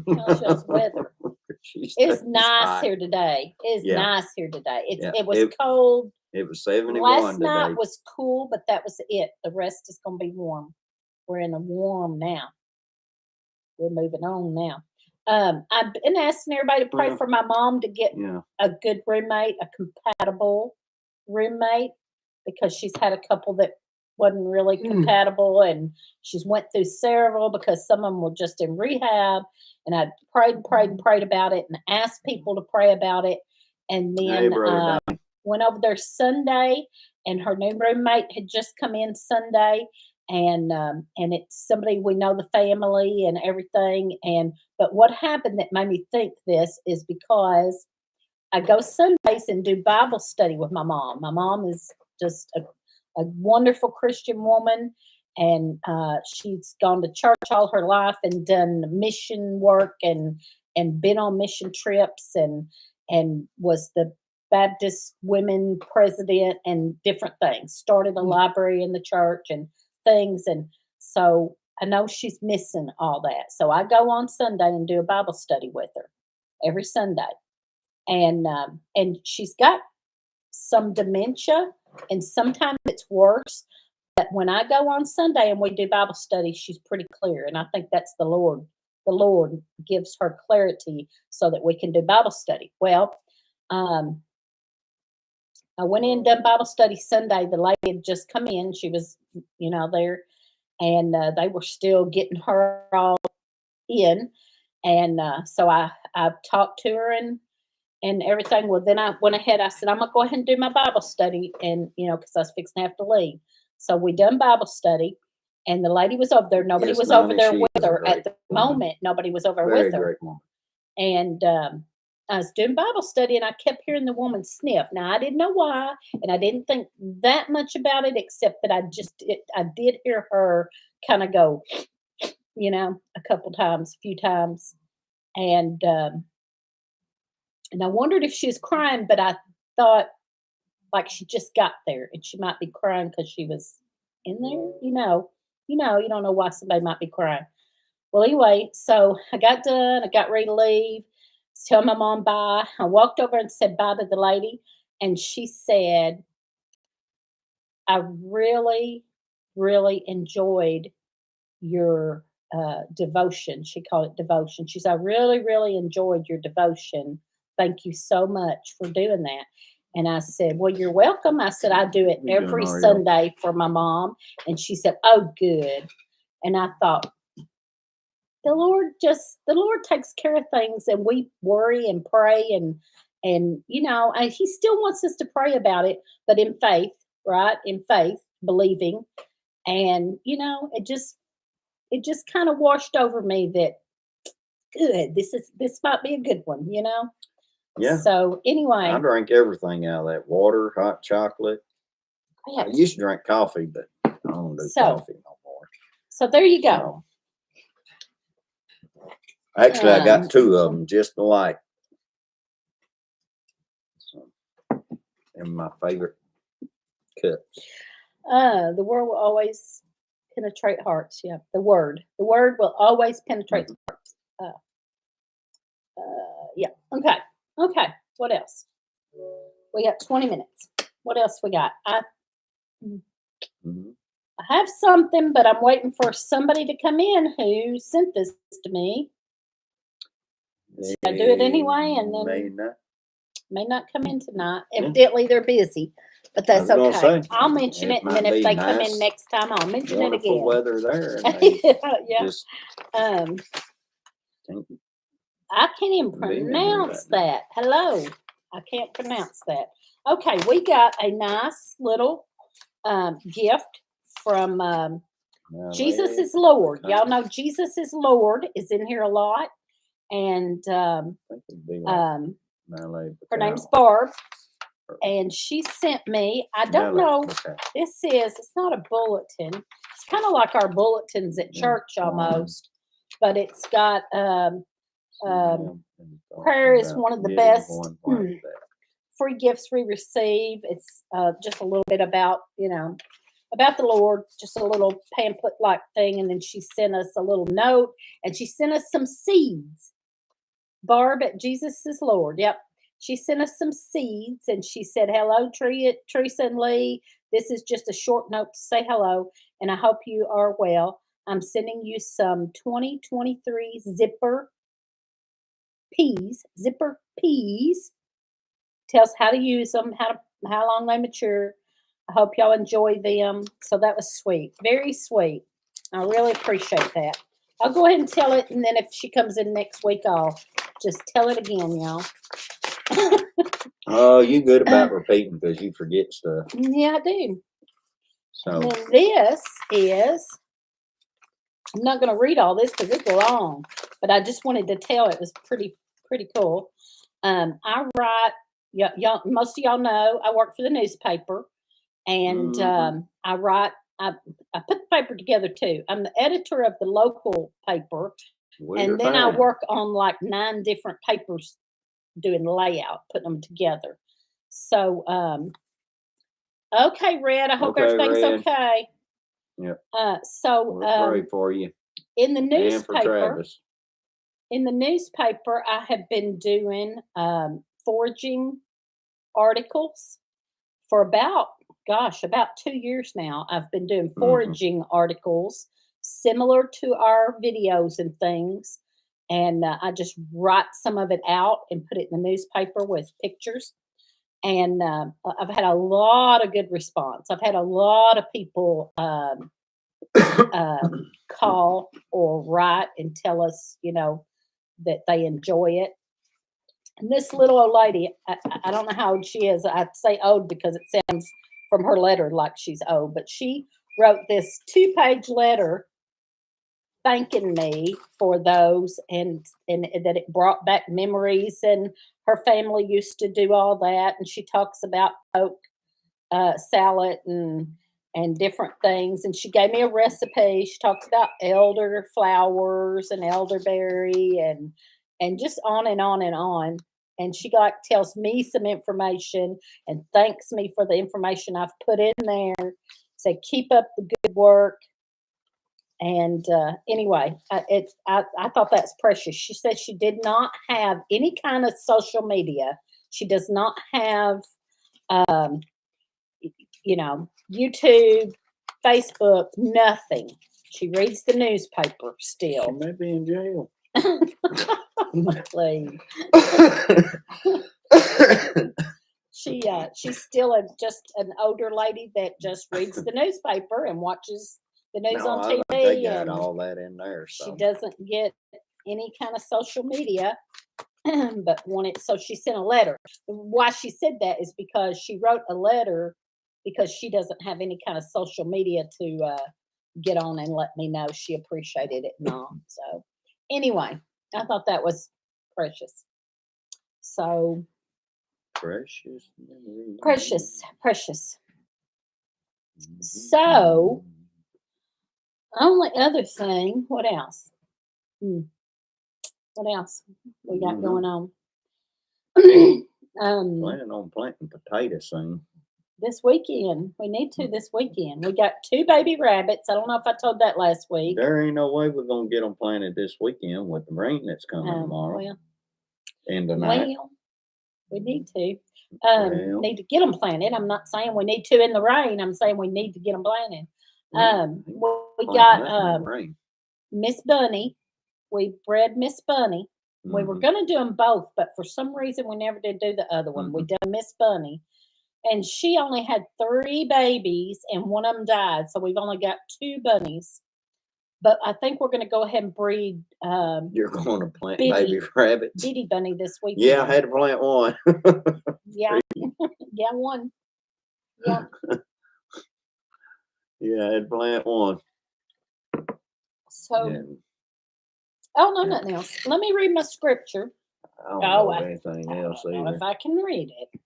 Well, just weather. She It's stays nice hot. here today. It's Yeah. nice here today. Yeah. It was cold. It was 71 Last today. night was cool, but that was it. The rest is going to be warm. We're in a warm now. We're moving on now. I've been asking everybody to pray for my mom to get a good roommate, a compatible roommate, because she's had a couple that wasn't really compatible, and she's went through several because some of them were just in rehab. And I prayed about it, and asked people to pray about it, and then went over there Sunday, and her new roommate had just come in Sunday, and it's somebody we know the family and everything. But what happened that made me think this is because I go Sundays and do Bible study with my mom. My mom is just a wonderful Christian woman, and she's gone to church all her life and done mission work and been on mission trips and was the Baptist women president and different things. Started a library in the church and things, and so I know she's missing all that. So I go on Sunday and do a Bible study with her every Sunday, and she's got some dementia, and sometimes it's worse. But when I go on Sunday and we do Bible study, she's pretty clear, and I think that's the Lord. The Lord gives her clarity so that we can do Bible study. Well, I went in and done Bible study Sunday. The lady had just come in. She was, there, and they were still getting her all in. And so I talked to her and everything. Well, then I went ahead. I said, I'm going to go ahead and do my Bible study, and, because I was fixing to have to leave. So we done Bible study, and the lady was over there. Nobody was over there with her at the moment. Nobody was over with her. And I was doing Bible study, and I kept hearing the woman sniff. Now, I didn't know why, and I didn't think that much about it, except that I did hear her kind of go, a few times. And I wondered if she was crying, but I thought like she just got there, and she might be crying because she was in there. You don't know why somebody might be crying. Well, anyway, so I got done. I got ready to leave. Tell my mom bye. I walked over and said bye to the lady, and she said, I really, really enjoyed your devotion. She called it devotion. She said, I really, really enjoyed your devotion. Thank you so much for doing that. And I said, well, you're welcome. I said, I do it every Sunday for my mom. And she said, oh, good. And I thought, the Lord takes care of things, and we worry and pray and he still wants us to pray about it, but in faith, right? In faith, believing. And, it just kind of washed over me that good, this might be a good one, Yeah. So anyway. I drank everything out of that. Water, hot chocolate. I used to drink coffee, but I don't do coffee no more. So there you go. Actually, I got two of them just alike. And my favorite cups. The word will always penetrate hearts. Yeah, the word will always penetrate hearts. Yeah. Okay. What else? We got 20 minutes. What else we got? I have something, but I'm waiting for somebody to come in who sent this to me. Should I do it anyway? And then may not come in tonight. Evidently, they're busy, but that's okay. I'll mention it, and then if they come in next time, I'll mention it again. Weather there. Yeah. I can't even pronounce that. Hello. I can't pronounce that. Okay, we got a nice little gift from Jesus is Lord. Y'all know Jesus is Lord is in here a lot. And her name's Barb. And she sent me, I don't know, it's not a bulletin. It's kind of like our bulletins at church almost. But it's got prayer is one of the best free gifts we receive. It's just a little bit about, about the Lord, just a little pamphlet-like thing. And then she sent us a little note, and she sent us some seeds. Barb at Jesus is Lord. Yep. she sent us some seeds, and she said, "Hello, Teresa and Lee. This is just a short note to say hello, and I hope you are well. I'm sending you some 2023 zipper peas. Tells how to use them, how long they mature. I hope y'all enjoy them." So that was sweet, very sweet. I really appreciate that. I'll go ahead and tell it, and then if she comes in next week, I'll just tell it again, y'all. Oh, you good about repeating because you forget stuff. Yeah, I do. So And then this is, I'm not going to read all this because it's long, but I just wanted to tell it was pretty cool. I write, y'all, most of y'all know I work for the newspaper, and I write. I put the paper together too. I'm the editor of the local paper, and then I work on like 9 different papers, doing layout, putting them together. So, okay, Red. I hope everything's Red. Okay. Yep. So, we'll pray for you. In the And for Travis. I have been doing foraging articles for about 2 years now. I've been doing foraging articles similar to our videos and things. And I just write some of it out and put it in the newspaper with pictures. And I've had a lot of good response. I've had a lot of people call or write and tell us, that they enjoy it. And this little old lady, I don't know how old she is. I'd say old because it sounds from her letter like she's old, but she wrote this 2-page letter thanking me for those, and that it brought back memories, and her family used to do all that. And she talks about poke salad and different things. And she gave me a recipe. She talks about elder flowers and elderberry and just on and on and on. And she tells me some information and thanks me for the information I've put in there. Say, keep up the good work. And anyway, I thought that's precious. She said she did not have any kind of social media. She does not have, YouTube, Facebook, nothing. She reads the newspaper still. She may be in jail. She's still just an older lady that just reads the newspaper and watches the news on TV. They got all that in there. So. She doesn't get any kind of social media, but so she sent a letter. Why she said that is because she wrote a letter because she doesn't have any kind of social media to get on and let me know she appreciated it and all. So anyway, I thought that was precious. So precious. So only other thing, what else? What else we got going on? Planning on planting potatoes soon. This weekend. We need to this weekend. We got 2 baby rabbits. I don't know if I told that last week. There ain't no way we're going to get them planted this weekend with the rain that's coming tomorrow. Well, and tonight. Well, we need to. Need to get them planted. I'm not saying we need to in the rain. I'm saying we need to get them planted. We got Miss Bunny. We bred Miss Bunny. We were going to do them both, but for some reason we never did do the other one. We done Miss Bunny. And she only had 3 babies, and one of them died. So we've only got 2 bunnies. But I think we're going to go ahead and breed. You're going to plant baby rabbits. Bitty bunny this weekend. Yeah, I had to plant one. Yeah, yeah, one. Yeah. Yeah, I had to plant one. So. Yeah. Oh no, nothing else. Let me read my scripture. I don't know anything else either. If I can read it.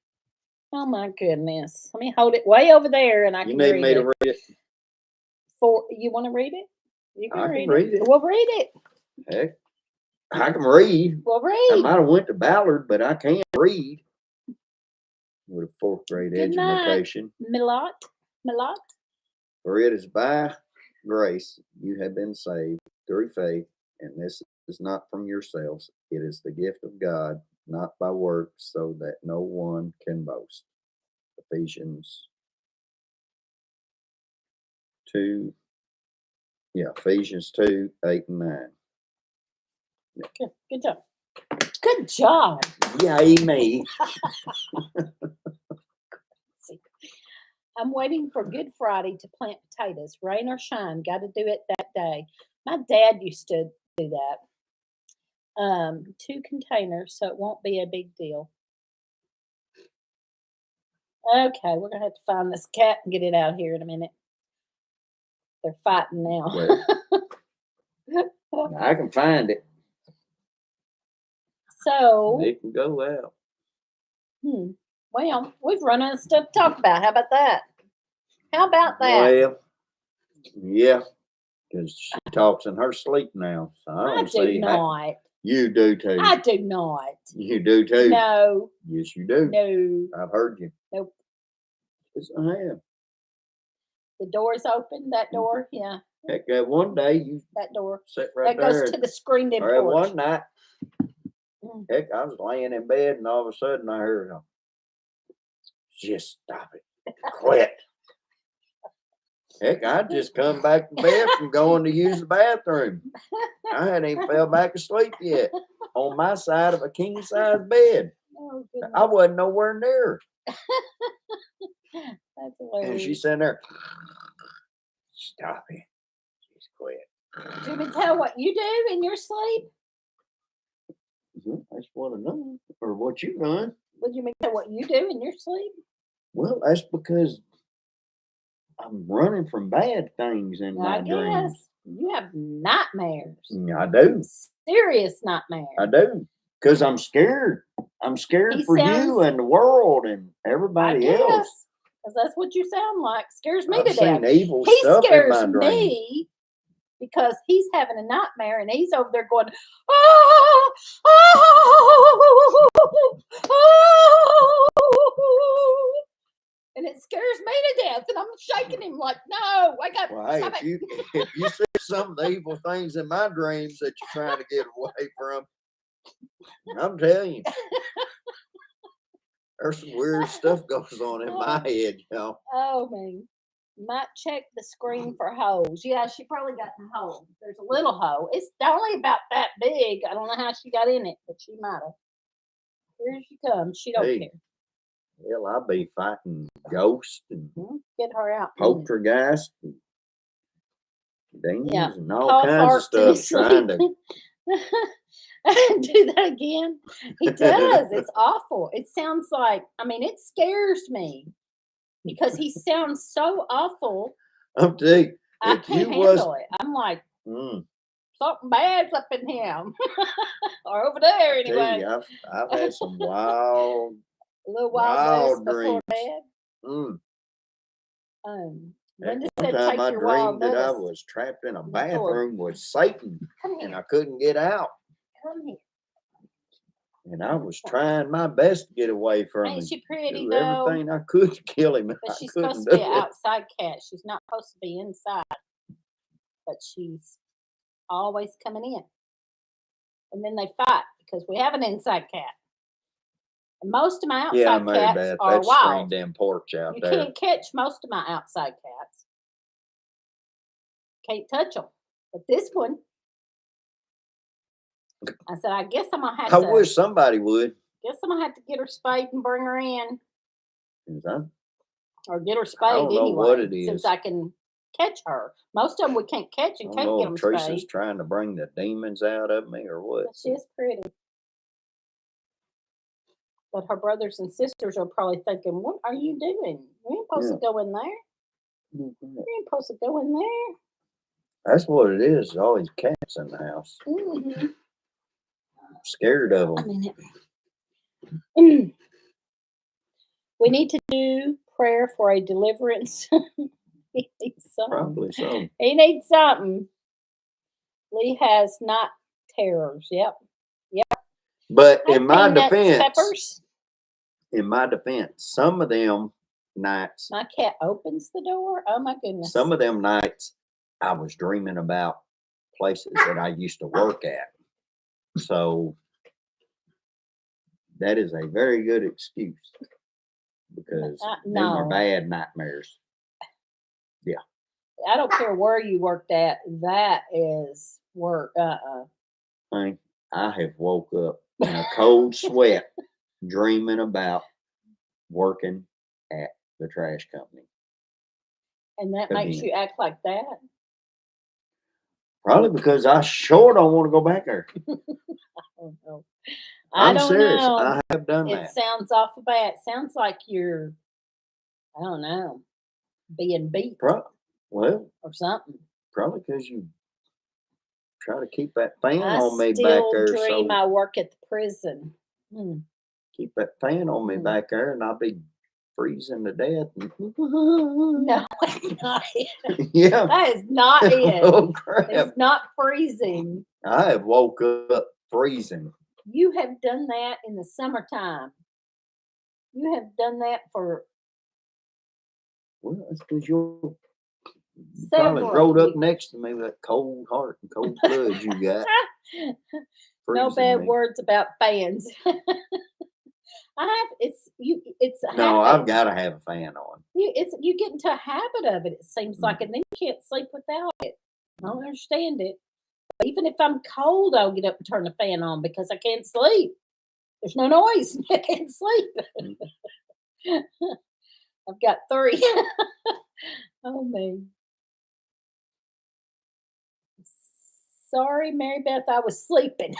Oh my goodness. Let me hold it way over there and I can read it. You need me to read it? You want to read it? You can read it. Well, read it. Heck, I can read. Well, read. I might have went to Ballard, but I can't read. With a 4th grade education. Milot. For it is by grace you have been saved through faith, and this is not from yourselves. It is the gift of God, not by works, so that no one can boast. Ephesians 2. Yeah, Ephesians 2, 8 and 9. Good job. Good job. Yay me. I'm waiting for Good Friday to plant potatoes. Rain or shine, got to do it that day. My dad used to do that. 2 containers, so it won't be a big deal. Okay, we're gonna have to find this cat and get it out here in a minute. They're fighting now. I can find it. So It can go out. Well, we've run out of stuff to talk about. How about that? How about that? Well, yeah, because she talks in her sleep now. So I don't see not. You do too. I do not. You do too. No. Yes, you do. No. I've heard you. Nope. Yes, I have. The door's open. That door, yeah. Heck, one day you that door sit right that there. goes to the screened-in Or porch. one night, heck, I was laying in bed and all of a sudden I heard, just stop it. Quit. Heck, I just come back to bed from going to use the bathroom. I hadn't even fell back asleep yet on my side of a king-size bed. Oh, goodness. I wasn't nowhere near her. That's hilarious. And she's sitting there, stop it. Just quit. Do you want me to tell what you do in your sleep? I just want to know. Or what you done. Would you mean tell what you do in your sleep? Well, that's because I'm running from bad things in my dreams. You have nightmares. I do. Serious nightmares. I do. Because I'm scared. I'm scared for you and the world and everybody else. Because that's what you sound like. Scares me I've to seen death. evil He stuff scares in my dreams. me because he's having a nightmare and he's over there going, oh, oh, oh. And it scares me to death. And I'm shaking him like, no, I got if you see some of the evil things in my dreams that you're trying to get away from, I'm telling you. There's some weird stuff goes on in my head, Oh, man. Might check the screen for holes. Yeah, she probably got the hole. There's a little hole. It's only about that big. I don't know how she got in it, but she might have. Here she comes. She don't care. Well, I'll be fighting ghosts and get her out. Poltergeist and demons and all kinds of stuff trying to do that again. He does. It's awful. It sounds like, it scares me because he sounds so awful. I'm telling you, I can't handle it. I'm like, something bad's up in him. Or over there anyway. I've had some wild dreams. Before bed. One time I dreamed that I was trapped in a bathroom with Satan and I couldn't get out. Come here. And I was trying my best to get away from him. Ain't she pretty do though? Everything I could to kill him. But she's supposed to be an outside cat. She's not supposed to be inside. But she's always coming in. And then they fight because we have an inside cat. And most of my outside cats are wild. Damn porch out you there. Can't catch most of my outside cats. Can't touch them. But this one, I said, I guess I'm going to have to. I wish somebody would. Guess I'm going to have to get her spayed and bring her in. Or get her spayed I don't know anyway. What it is. Since I can catch her. Most of them we can't catch and can't get them Teresa's spayed. trying to bring the demons out of me or what? But she's pretty. But her brothers and sisters are probably thinking, what are you doing? You ain't supposed to go in there. You ain't supposed to go in there. That's what it is. Always cats in the house. I'm scared of them. We need to do prayer for a deliverance. He needs something. Probably so. He needs something. Lee has not terrors. Yep. But in my defense, some of them nights. My cat opens the door. Oh my goodness. Some of them nights I was dreaming about places that I used to work at. So that is a very good excuse because them are No, bad nightmares. Yeah. I don't care where you worked at. That is work. I have woke up in a cold sweat dreaming about working at the trash company. And that makes Again. you act like that. Probably because I sure don't want to go back there. Oh, no. I'm don't serious. know. I have done It that. sounds awful bad. It sounds like you're, I don't know, being beat Well, or something. probably because you try to keep that fan I on me back still there. dream So I work at the prison. Hmm. keep that fan on me back there, and I'll be freezing to death. No, that's not it. Yeah. That is not it. Oh crap! It's not freezing. I have woke up freezing. You have done that in the summertime. You have done that for Well, that's because you're probably several rolled up years. next to me with that cold heart and cold blood you got. No freezing bad me. words about fans. I have it's a No, habit. I've got to have a fan on. You get into a habit of it, it seems like, and then you can't sleep without it. I don't understand it. Even if I'm cold, I'll get up and turn the fan on because I can't sleep. There's no noise. I can't sleep. I've got 3. Oh man. Sorry, Mary Beth, I was sleeping.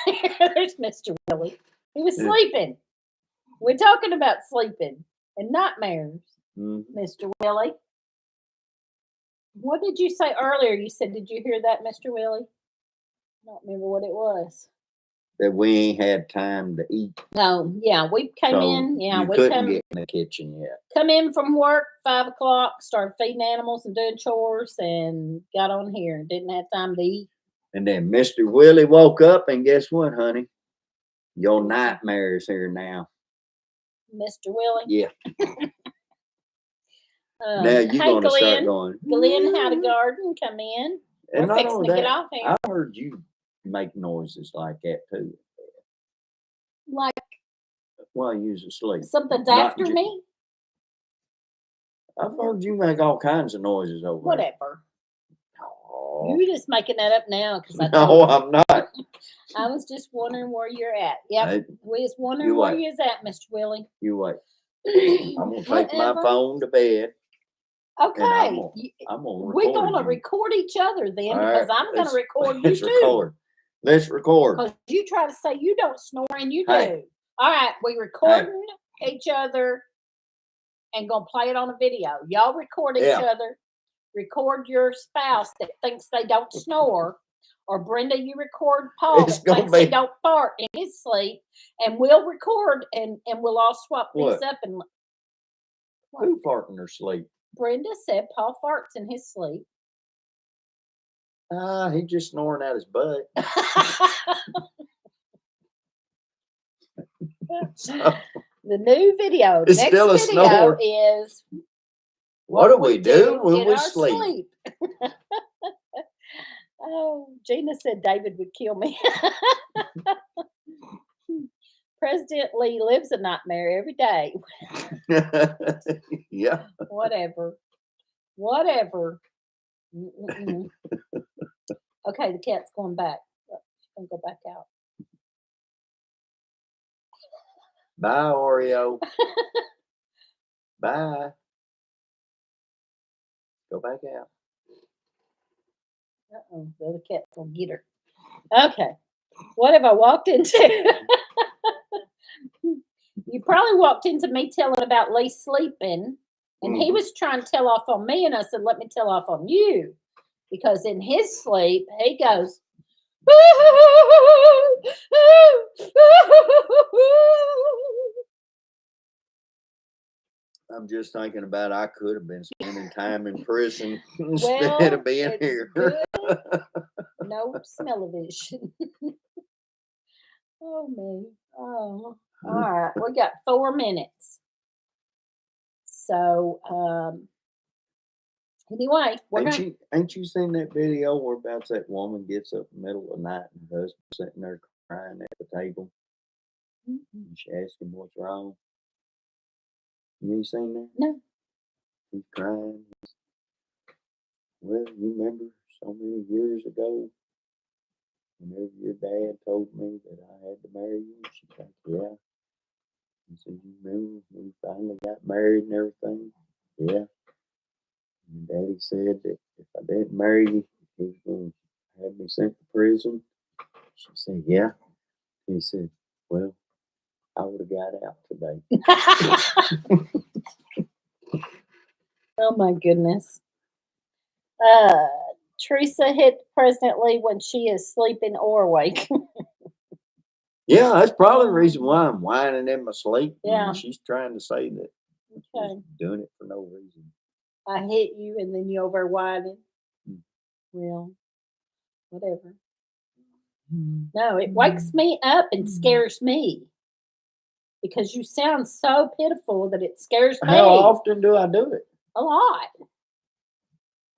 There's Mr. Willie. He was sleeping. We're talking about sleeping and nightmares, Mr. Willie. What did you say earlier? You said, did you hear that, Mr. Willie? I don't remember what it was. That we ain't had time to eat. No, yeah, we came So in. Yeah, you we couldn't get in the kitchen yet. Come in from work 5 o'clock, started feeding animals and doing chores, and got on here and didn't have time to eat. And then Mr. Willie woke up, and guess what, honey? Your nightmare's here now. Mr. Willie? Yeah. Now you're going to start going. Glenn had a garden. Come in. And we're fixing to get off here. I heard you make noises like that too. Like while you was asleep. Something's after me? I've heard you make all kinds of noises over there. Whatever. Oh. You're just making that up now because No, I'm not. I was just wondering where you're at. Yep. We was wondering you where you're at, Mr. Willie. You wait. I'm gonna take my phone to bed. Okay. I'm gonna record. We're gonna record each other then because I'm gonna record you too. Record. Let's record. Because you try to say you don't snore and you do. All right, we recording each other and gonna play it on a video. Y'all record each other. Record your spouse that thinks they don't snore. Or Brenda, you record Paul that thinks he don't fart in his sleep. And we'll record and we'll all swap these up. And who fart in their sleep? Brenda said Paul farts in his sleep. He's just snoring out his butt. So, the new video. It's next still a video snore. Is what do we do when we sleep? Oh, Gina said David would kill me. President Lee lives a nightmare every day. Yeah. Whatever. Okay, the cat's going back. She's going to go back out. Bye, Oreo. Bye. Go back out. The other cat's going to get her. Okay. What have I walked into? You probably walked into me telling about Lee sleeping, and he was trying to tell off on me, and I said, let me tell off on you. Because in his sleep, he goes, I'm just thinking about I could have been spending time in prison instead of being here. No smell-o-vision. Oh, me. Oh, all right. We got 4 minutes. So, anyway, ain't you seen that video where about that woman gets up in the middle of the night and her husband sitting there crying at the table? And she asked him what's wrong. You ain't seen that? No. He's crying. Well, you remember so many years ago, whenever your dad told me that I had to marry you? She's like, yeah. He said, you remember when we finally got married and everything? Yeah. And Daddy said that if I didn't marry you, he was going to have me sent to prison. She said, yeah. He said, well, I would have got out today. Oh my goodness. Teresa hit President Lee when she is sleeping or awake. Yeah, that's probably the reason why I'm whining in my sleep. Yeah. She's trying to say that Okay. she's doing it for no reason. I hit you and then you over whining. Well, whatever. No, it wakes me up and scares me because you sound so pitiful that it scares me. How often do I do it? A lot.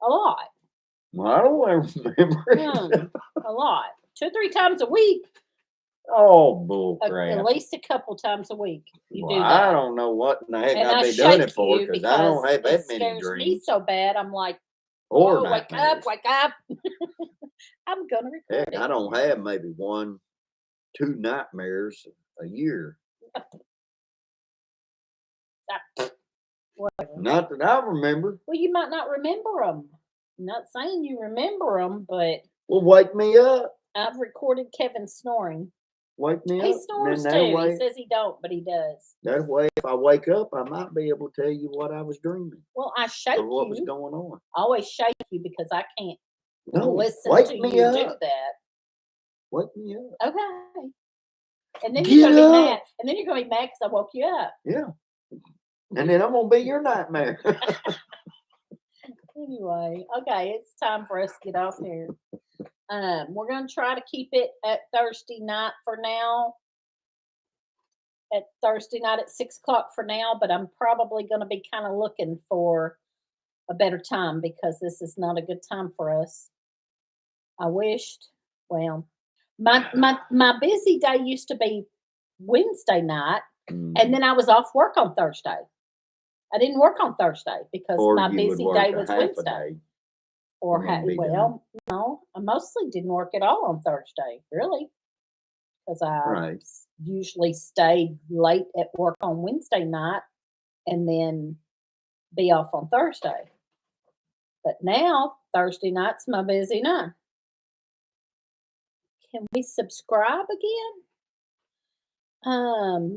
A lot. Well, I don't remember it. A lot. 2 or 3 times a week. Oh, bull crap. At least a couple times a week. You do that. I don't know what in the heck and I've been doing it for because I don't have that many dreams. It scares me so bad. I'm like, or wake up, wake up. I'm going to record it. I don't have maybe 1, 2 nightmares a year. Whatever. Not that I remember. Well, you might not remember them. I'm not saying you remember them, but... Well, wake me up. I've recorded Kevin snoring. Wake me up. He snores too. He says he don't, but he does. That way, if I wake up, I might be able to tell you what I was dreaming. Well, I shake you. What was going on. I always shake you because I can't listen to you do that. Wake me up. Okay. And then you're going to be mad. And then you're going to be mad because I woke you up. Yeah. And then I'm going to be your nightmare. Anyway, okay, it's time for us to get off here. We're going to try to keep it at Thursday night for now. At Thursday night at 6 o'clock for now, but I'm probably going to be kind of looking for a better time because this is not a good time for us. I wished, well, my busy day used to be Wednesday night, and then I was off work on Thursday. I didn't work on Thursday because my busy day was Wednesday. Or well, no, I mostly didn't work at all on Thursday, really, because I usually stayed late at work on Wednesday night and then be off on Thursday. But now Thursday night's my busy night. Can we subscribe again?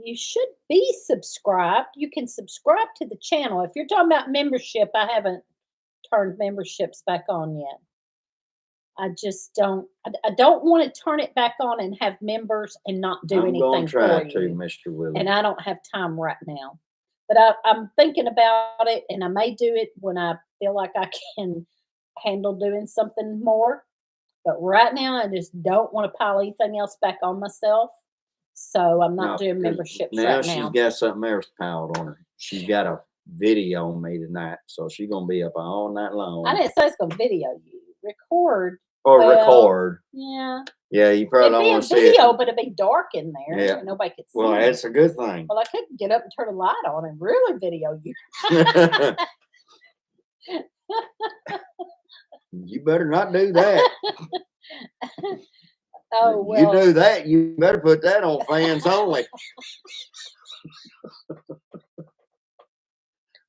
You should be subscribed. You can subscribe to the channel. If you're talking about membership, I haven't turned memberships back on yet. I just don't. I don't want to turn it back on and have members and not do anything for you. I'm going to try to, Mr. Willie. And I don't have time right now. But I'm thinking about it, and I may do it when I feel like I can handle doing something more. But right now, I just don't want to pile anything else back on myself. So I'm not doing memberships right now. She's got something else piled on her. She's got a video on me tonight, so she's going to be up all night long. I didn't say it's going to video you. Record. Record. Yeah. Yeah, you probably don't want to see it. It'd be a video, but it'd be dark in there. Yeah. And nobody could see it. Well, that's a good thing. Well, I couldn't get up and turn a light on and really video you. You better not do that. Oh, well. You do that, you better put that on fans only.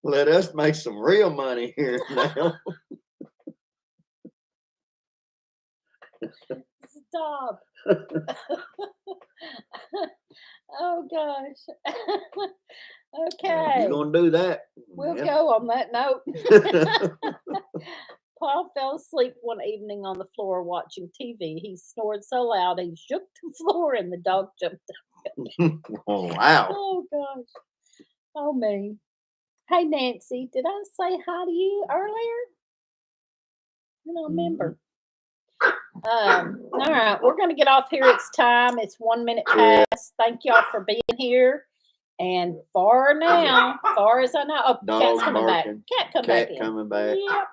Let us make some real money here now. Stop. Oh, gosh. Okay. You're going to do that. We'll go on that note. Paul fell asleep one evening on the floor watching TV. He snored so loud he shook the floor and the dog jumped up. Oh, wow. Oh, gosh. Oh, me. Hey, Nancy, did I say hi to you earlier? I don't remember. All right, we're going to get off here. It's time. It's 1 minute past. Thank y'all for being here. And for now, far as I know, cat's coming back. Cat coming back. Yep.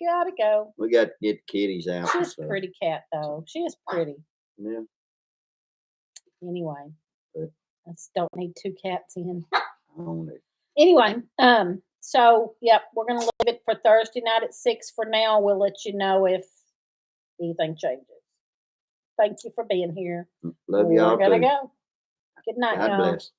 Gotta go. We got to get the kitties out. She's a pretty cat, though. She is pretty. Yeah. Anyway. I just don't need 2 cats in. I own it. Anyway, so yep, we're gonna leave it for Thursday night at 6 for now. We'll let you know if anything changes. Thank you for being here. Love y'all We're gonna too. go. Good night, God y'all. bless.